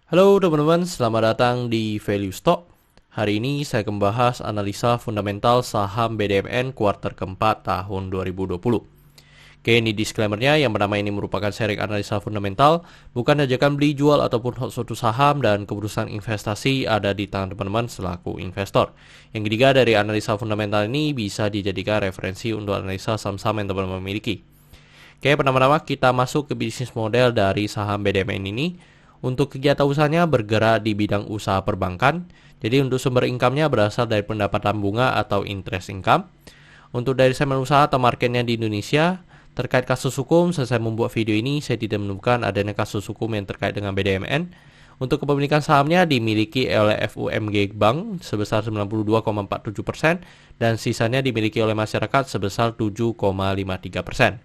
Halo teman-teman, selamat datang di Value Stock. Hari ini saya akan membahas analisa fundamental saham BDMN kuartal keempat tahun 2020. Oke, ini disclaimer-nya, yang pertama ini merupakan seri analisa fundamental, bukan ajakan beli jual ataupun suatu saham, dan keputusan investasi ada di tangan teman-teman selaku investor. Yang ketiga, dari analisa fundamental ini bisa dijadikan referensi untuk analisa saham-saham yang teman-teman miliki. Oke, pertama-tama kita masuk ke bisnis model dari saham BDMN ini. Untuk kegiatan usahanya bergerak di bidang usaha perbankan. Jadi untuk sumber income-nya berasal dari pendapatan bunga atau interest income. Untuk dari segmen usaha atau marketnya di Indonesia, terkait kasus hukum, selesai membuat video ini saya tidak menemukan adanya kasus hukum yang terkait dengan BDMN. Untuk kepemilikan sahamnya dimiliki oleh FUMG Bank sebesar 92,47% dan sisanya dimiliki oleh masyarakat sebesar 7,53%.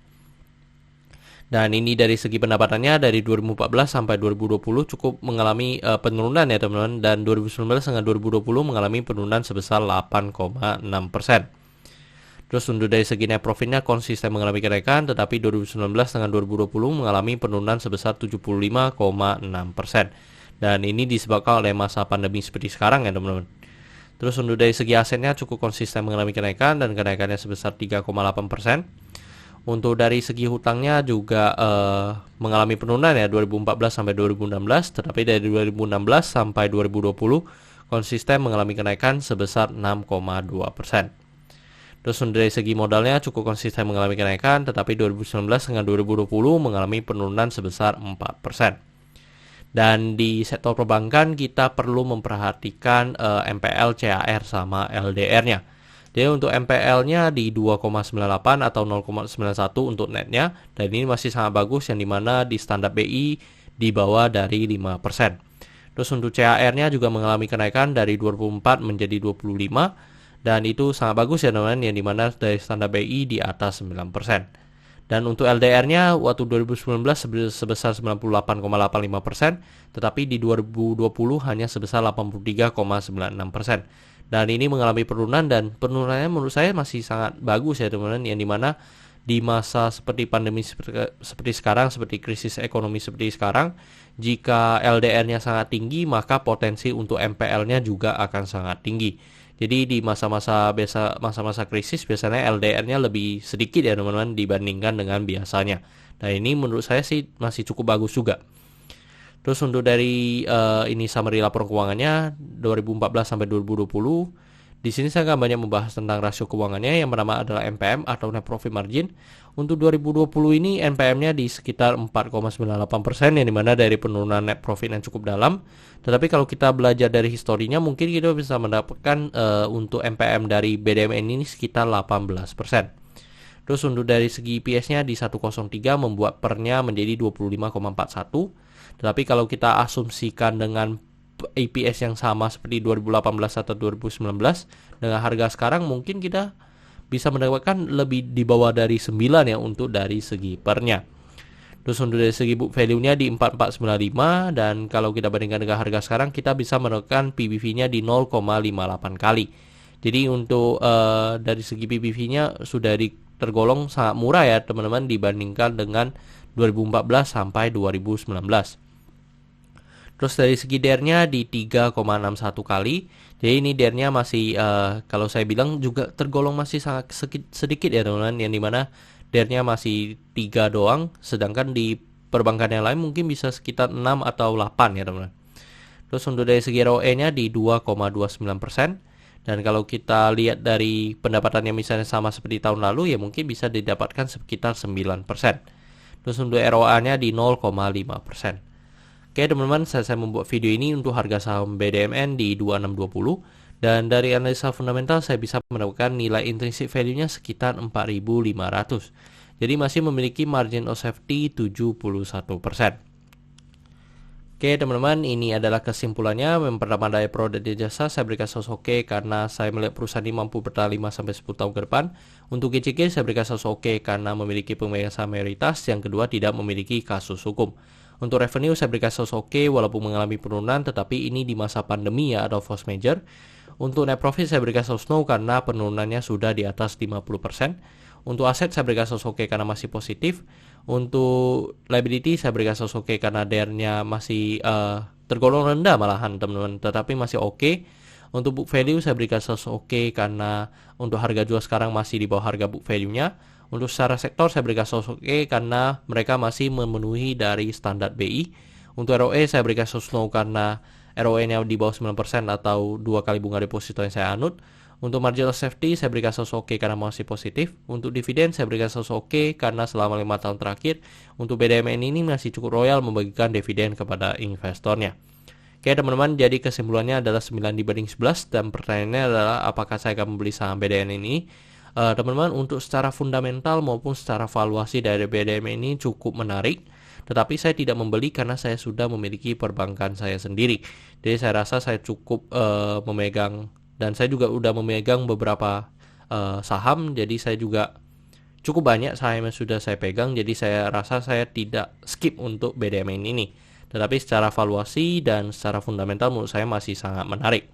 Dan ini dari segi pendapatannya dari 2014 sampai 2020 cukup mengalami penurunan ya teman-teman, dan 2019 dengan 2020 mengalami penurunan sebesar 8,6%. Terus untuk dari segi net profitnya konsisten mengalami kenaikan, tetapi 2019 dengan 2020 mengalami penurunan sebesar 75,6%. Dan ini disebabkan oleh masa pandemi seperti sekarang ya teman-teman. Terus untuk dari segi asetnya cukup konsisten mengalami kenaikan dan kenaikannya sebesar 3,8%. Untuk dari segi hutangnya juga mengalami penurunan ya 2014 sampai 2016, tetapi dari 2016 sampai 2020 konsisten mengalami kenaikan sebesar 6,2%. Terus dari segi modalnya cukup konsisten mengalami kenaikan, tetapi 2019 dengan 2020 mengalami penurunan sebesar 4%. Dan di sektor perbankan kita perlu memperhatikan MPL, CAR sama LDR-nya. Jadi untuk MPL-nya di 2,98 atau 0,91 untuk netnya, dan ini masih sangat bagus, yang dimana di standar BI di bawah dari 5%. Terus untuk CAR-nya juga mengalami kenaikan dari 24 menjadi 25, dan itu sangat bagus ya teman-teman, yang dimana dari standar BI di atas 9%. Dan untuk LDR-nya waktu 2019 sebesar 98,85%, tetapi di 2020 hanya sebesar 83,96%. Dan ini mengalami penurunan, dan penurunannya menurut saya masih sangat bagus ya teman-teman, yang dimana di masa seperti pandemi seperti sekarang, seperti krisis ekonomi seperti sekarang, jika LDR-nya sangat tinggi maka potensi untuk MPL-nya juga akan sangat tinggi. Jadi di masa-masa krisis biasanya LDR-nya lebih sedikit ya teman-teman dibandingkan dengan biasanya. Nah ini menurut saya sih masih cukup bagus juga. Terus untuk dari ini summary laporan keuangannya 2014 sampai 2020. Di sini saya akan banyak membahas tentang rasio keuangannya. Yang pertama adalah NPM atau net profit margin. Untuk 2020 ini NPM-nya di sekitar 4,98%, yang dimana dari penurunan net profit yang cukup dalam. Tetapi kalau kita belajar dari historinya, mungkin kita bisa mendapatkan untuk NPM dari BDMN ini sekitar 18%. Terus untuk dari segi EPS-nya di 103 membuat pernya menjadi 25,41. Tetapi kalau kita asumsikan dengan EPS yang sama seperti 2018 atau 2019 dengan harga sekarang, mungkin kita bisa mendapatkan lebih di bawah dari 9 ya untuk dari segi pernya. Terus untuk dari segi book value-nya di 4495, dan kalau kita bandingkan dengan harga sekarang kita bisa mendapatkan PBV-nya di 0,58 kali. Jadi untuk dari segi PBV-nya sudah tergolong sangat murah ya teman-teman dibandingkan dengan 2014 sampai 2019. Terus dari segi DER-nya di 3,61 kali. Jadi ini DER-nya masih kalau saya bilang juga tergolong masih sangat sedikit ya teman-teman, yang dimana DER-nya masih 3 doang, sedangkan di perbankan yang lain mungkin bisa sekitar 6 atau 8 ya teman-teman. Terus untuk dari segi ROE-nya di 2,29%. Dan kalau kita lihat dari pendapatannya misalnya sama seperti tahun lalu, ya mungkin bisa didapatkan sekitar 9%. Terus untuk ROA-nya di 0,5%. Oke teman-teman, saya membuat video ini untuk harga saham BDMN di 2620, dan dari analisa fundamental saya bisa mendapatkan nilai intrinsic value-nya sekitar 4.500. Jadi masih memiliki margin of safety 71%. Oke teman-teman, ini adalah kesimpulannya. Yang pertama dari produk dan jasa saya berikan status oke karena saya melihat perusahaan ini mampu bertahan 5-10 tahun ke depan. Untuk GCG saya berikan status oke karena memiliki pemegang saham mayoritas. Yang kedua, tidak memiliki kasus hukum. Untuk revenue saya berikan status oke walaupun mengalami penurunan, tetapi ini di masa pandemi ya atau force major. Untuk net profit saya berikan status no karena penurunannya sudah di atas 50%. Untuk aset saya berikan status oke karena masih positif. Untuk liability saya berikan status oke karena DER-nya masih tergolong rendah malahan teman-teman, tetapi masih oke. Untuk book value saya berikan status oke karena untuk harga jual sekarang masih di bawah harga book value-nya. Untuk secara sektor saya berikan status oke karena mereka masih memenuhi dari standar BI. Untuk ROE saya berikan status no karena ROE-nya di bawah 9% atau 2 kali bunga deposito yang saya anut. Untuk margin of safety saya berikan status oke karena masih positif. Untuk dividen saya berikan status oke karena selama 5 tahun terakhir untuk BDMN ini masih cukup royal membagikan dividen kepada investornya. Oke teman-teman, jadi kesimpulannya adalah 9/11 dan pertanyaannya adalah apakah saya akan membeli saham BDMN ini. Teman-teman, untuk secara fundamental maupun secara valuasi dari BDMN ini cukup menarik. Tetapi saya tidak membeli karena saya sudah memiliki perbankan saya sendiri. Jadi saya rasa saya cukup memegang, dan saya juga udah memegang beberapa saham. Jadi saya juga cukup banyak saham yang sudah saya pegang. Jadi saya rasa saya tidak skip untuk BDMN ini. Tetapi secara valuasi dan secara fundamental menurut saya masih sangat menarik.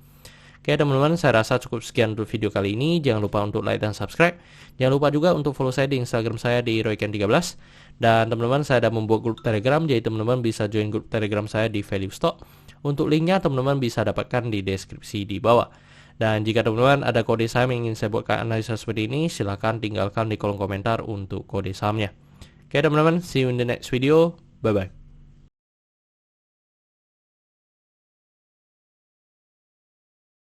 Oke teman-teman, saya rasa cukup sekian untuk video kali ini. Jangan lupa untuk like dan subscribe. Jangan lupa juga untuk follow saya di Instagram saya di royken13. Dan teman-teman, saya ada membuat grup Telegram, jadi teman-teman bisa join grup Telegram saya di Value Stock. Untuk linknya teman-teman bisa dapatkan di deskripsi di bawah. Dan jika teman-teman ada kode saham yang ingin saya buatkan analisa seperti ini, silahkan tinggalkan di kolom komentar untuk kode sahamnya. Oke teman-teman, see you in the next video. Bye-bye.